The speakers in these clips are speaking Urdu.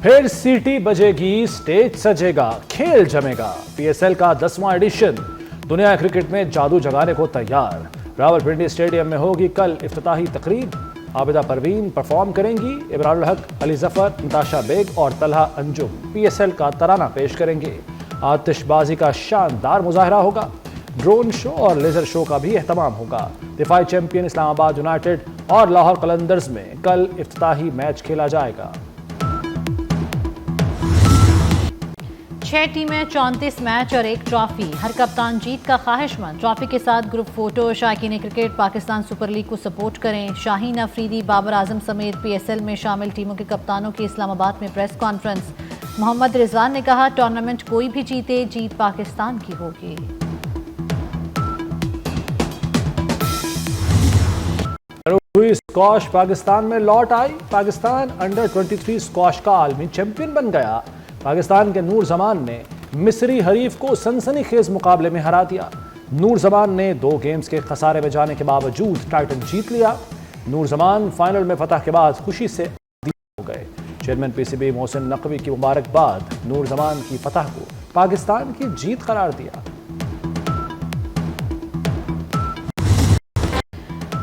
پھر سیٹی بجے گی، سٹیج سجے گا، کھیل جمے گا۔ پی ایس ایل کا 10واں ایڈیشن دنیا کرکٹ میں جادو جگانے کو تیار۔ راولپنڈی اسٹیڈیم میں ہوگی کل افتتاحی تقریب۔ عابدہ پروین پرفارم کریں گی، ابرار الحق، علی ظفر، نتاشا بیگ اور طلحہ انجم پی ایس ایل کا ترانہ پیش کریں گے۔ آتش بازی کا شاندار مظاہرہ ہوگا۔ ڈرون شو اور لیزر شو کا بھی اہتمام ہوگا۔ دفاعی چیمپئن اسلام آباد یونائیٹڈ اور لاہور قلندرز میں کل افتتاحی میچ کھیلا جائے گا۔ 6 ٹیمیں، 34 میچ اور 1 ٹرافی۔ ہر کپتان جیت کا خواہش مند۔ ٹرافی کے ساتھ گروپ فوٹو۔ شائقین کرکٹ پاکستان سپر لیگ کو سپورٹ کریں۔ شاہین افریدی، بابر اعظم سمیت پی ایس ایل میں شامل ٹیموں کے کپتانوں کی اسلام آباد میں پریس کانفرنس۔ محمد رضوان نے کہا، ٹورنامنٹ کوئی بھی جیتے، جیت پاکستان کی ہوگی۔ ہوئی اسکواش پاکستان میں لوٹ آئی۔ پاکستان انڈر 23 اسکواش کا عالمی چیمپئن بن گیا۔ پاکستان کے نور زمان نے مصری حریف کو سنسنی خیز مقابلے میں ہرا دیا۔ نور زمان نے 2 گیمز کے خسارے میں جانے کے باوجود ٹائٹل جیت لیا۔ نور زمان فائنل میں فتح کے بعد خوشی سے ہو گئے۔ Chairman P C B Mohsin Naqvi کی مبارکباد۔ نور زمان کی فتح کو پاکستان کی جیت قرار دیا۔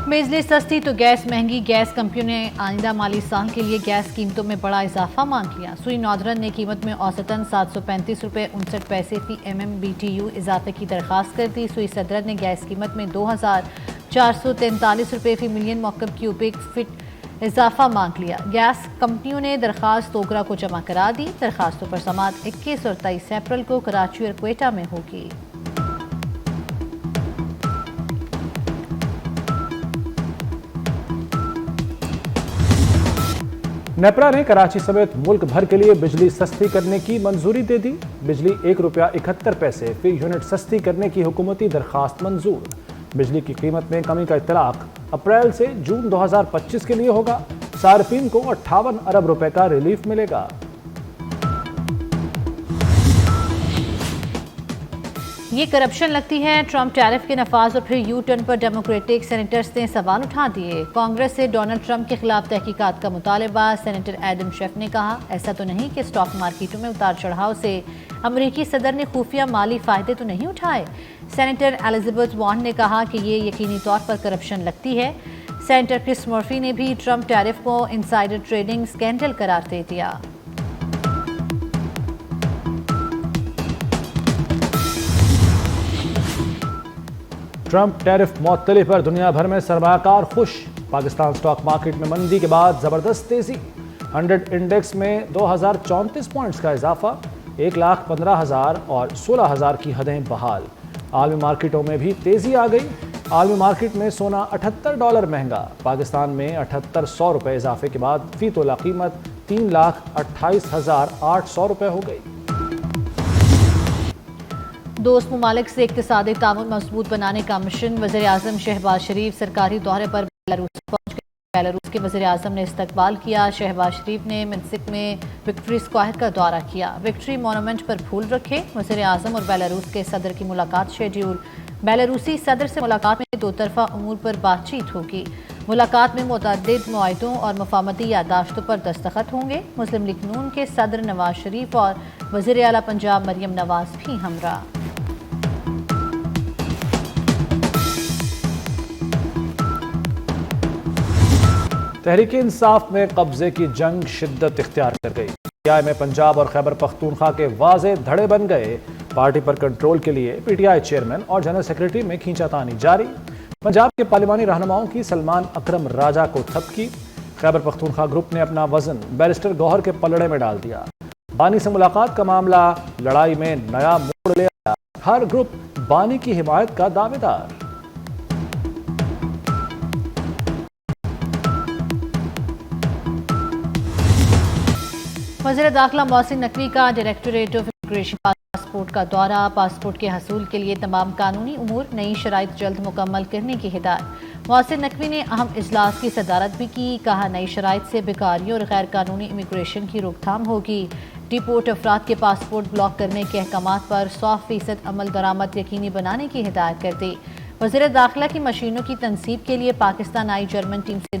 بجلی سستی تو گیس مہنگی۔ گیس کمپنیوں نے آئندہ مالی سال کے لیے گیس قیمتوں میں بڑا اضافہ مانگ لیا۔ سوئی ناردرن نے قیمت میں اوسطاً 735 روپے 59 پیسے فی MMBTU اضافے کی درخواست کر دی۔ سوئی صدرن نے گیس قیمت میں 2443 روپے فی ملین مکعب کیوبک فٹ اضافہ مانگ لیا۔ گیس کمپنیوں نے درخواست اوگرا کو جمع کرا دی۔ درخواستوں پر سماعت 21 اور 23 اپریل کو کراچی اور کوئٹہ میں ہوگی۔ نیپرا نے کراچی سمیت ملک بھر کے لیے بجلی سستی کرنے کی منظوری دے دی۔ بجلی 1 روپیہ 71 پیسے فی یونٹ سستی کرنے کی حکومتی درخواست منظور۔ بجلی کی قیمت میں کمی کا اطلاق اپریل سے جون 2025 کے لیے ہوگا۔ صارفین کو 58 ارب روپے کا ریلیف ملے گا۔ یہ کرپشن لگتی ہے۔ ٹرمپ ٹیرف کے نفاذ اور پھر you turn per democratic senators نے سوال اٹھا دیے۔ کانگریس سے ڈونلڈ ٹرمپ کے خلاف تحقیقات کا مطالبہ۔ سینیٹر ایڈم شیف نے کہا، ایسا تو نہیں کہ اسٹاک مارکیٹوں میں اتار چڑھاؤ سے امریکی صدر نے خفیہ مالی فائدے تو نہیں اٹھائے۔ سینیٹر ایلزبتھ وارن نے کہا کہ یہ یقینی طور پر کرپشن لگتی ہے۔ سینیٹر کرس مرفی نے بھی ٹرمپ ٹیرف کو انسائیڈر ٹریڈنگ اسکینڈل قرار دے دیا۔ ٹرمپ ٹیرف معطلی پر دنیا بھر میں سرمایہ کار خوش۔ پاکستان سٹاک مارکیٹ میں مندی کے بعد زبردست تیزی۔ 100 انڈیکس میں 2034 پوائنٹس کا اضافہ۔ 1,15,000 اور 16,000 کی حدیں بحال۔ عالمی مارکیٹوں میں بھی تیزی آ گئی۔ عالمی مارکیٹ میں سونا $78 مہنگا۔ پاکستان میں 7800 روپے اضافے کے بعد فی تولہ قیمت 3,28,800 روپے ہو گئی۔ دوست ممالک سے اقتصادی تعاون مضبوط بنانے کا مشن۔ وزیر اعظم شہباز شریف سرکاری دورے پر بیلاروس پہنچ گئے۔ بیلاروس کے وزیر اعظم نے استقبال کیا۔ شہباز شریف نے منسک میں وکٹری اسکوائر کا دورہ کیا۔ وکٹری مونومنٹ پر پھول رکھے۔ وزیر اعظم اور بیلاروس کے صدر کی ملاقات شیڈیول۔ بیلاروسی صدر سے ملاقات میں 2 طرفہ امور پر بات چیت ہوگی۔ ملاقات میں متعدد معاہدوں اور مفاہمتی یادداشتوں پر دستخط ہوں گے۔ مسلم لیگ نون کے صدر نواز شریف اور وزیر اعلیٰ پنجاب مریم نواز بھی ہمراہ۔ تحریک انصاف میں قبضے کی جنگ شدت اختیار کر گئی۔ پی ٹی آئی میں پنجاب اور خیبر پختونخوا کے واضح دھڑے بن گئے۔ پارٹی پر کنٹرول کے لیے پی ٹی آئی چیئرمین اور جنرل سیکرٹری میں کھینچا تانی جاری۔ پنجاب کے پارلیمانی رہنماؤں کی سلمان اکرم راجہ کو تھپکی۔ خیبر پختونخوا گروپ نے اپنا وزن بیرسٹر گوہر کے پلڑے میں ڈال دیا۔ بانی سے ملاقات کا معاملہ لڑائی میں نیا موڑ لے آیا۔ ہر گروپ بانی کی حمایت کا دعوے دار۔ وزیر داخلہ محسن نقوی کا ڈائریکٹوریٹ آف امیگریشن پاسپورٹ کا دورہ۔ پاسپورٹ کے حصول کے لیے تمام قانونی امور، نئی شرائط جلد مکمل کرنے کی ہدایت۔ محسن نقوی نے اہم اجلاس کی صدارت بھی کی۔ کہا، نئی شرائط سے بیکاریوں اور غیر قانونی امیگریشن کی روک تھام ہوگی۔ ڈیپورٹ افراد کے پاسپورٹ بلاک کرنے کے احکامات پر 100% عمل درآمد یقینی بنانے کی ہدایت کر دی۔ وزیر داخلہ کی مشینوں کی تنصیب کے لیے پاکستان آئی جرمن ٹیم سے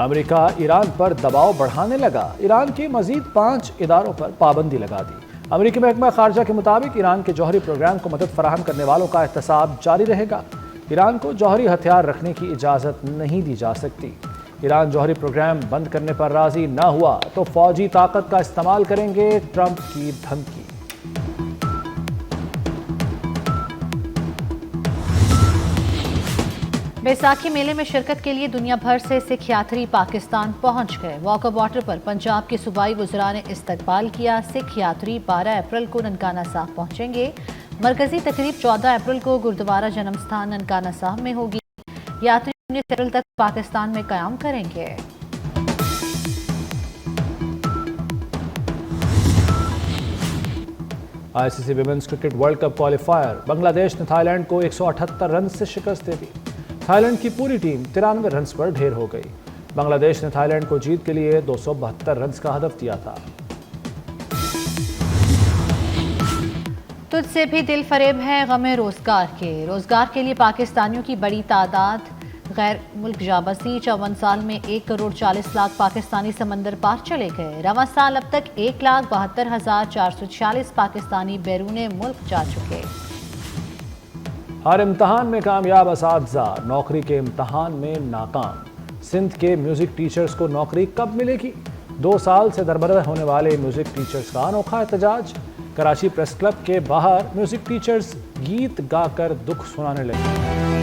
امریکہ ایران پر دباؤ بڑھانے لگا، ایران کے مزید 5 اداروں پر پابندی لگا دی۔ امریکی محکمہ خارجہ کے مطابق ایران کے جوہری پروگرام کو مدد فراہم کرنے والوں کا احتساب جاری رہے گا۔ ایران کو جوہری ہتھیار رکھنے کی اجازت نہیں دی جا سکتی۔ ایران جوہری پروگرام بند کرنے پر راضی نہ ہوا تو فوجی طاقت کا استعمال کریں گے، ٹرمپ کی دھمکی۔ بیساکھی میلے میں شرکت کے لیے دنیا بھر سے سکھ یاتری پاکستان پہنچ گئے۔ واکر بارڈر پر پنجاب کے صوبائی وزراء نے استقبال کیا۔ سکھ یاتری 12 اپریل کو ننکانہ صاحب پہنچیں گے۔ مرکزی تقریب 14 اپریل کو گردوارہ جنم ستھان ننکانہ صاحب میں ہوگی۔ یاتری 19 اپریل تک پاکستان میں قیام کریں گے۔ I C C women's cricket world cup qualifier, Bangladesh نے تھائی لینڈ کو 178 رنز سے شکست دے دی۔ تھائی لینڈ کی پوری ٹیم 93 رنز پر ڈھیر ہو گئی۔ بنگلہ دیش نے تھائی لینڈ کو جیت کے لیے 272 رنز کا ہدف دیا تھا۔ تجھ سے بھی دل فریب ہے غم روزگار کے۔ روزگار کے لیے پاکستانیوں کی بڑی تعداد غیر ملک جا بسی۔ 54 سال میں 1,40,00,000 پاکستانی سمندر پار چلے گئے۔ رواں سال اب تک 1,72,446 پاکستانی بیرون ملک جا چکے۔ ہر امتحان میں کامیاب اساتذہ، نوکری کے امتحان میں ناکام۔ سندھ کے میوزک ٹیچرز کو نوکری کب ملے گی؟ 2 سال سے دربدر ہونے والے میوزک ٹیچرز کا انوکھا احتجاج۔ کراچی پریس کلب کے باہر میوزک ٹیچرز گیت گا کر دکھ سنانے لگے۔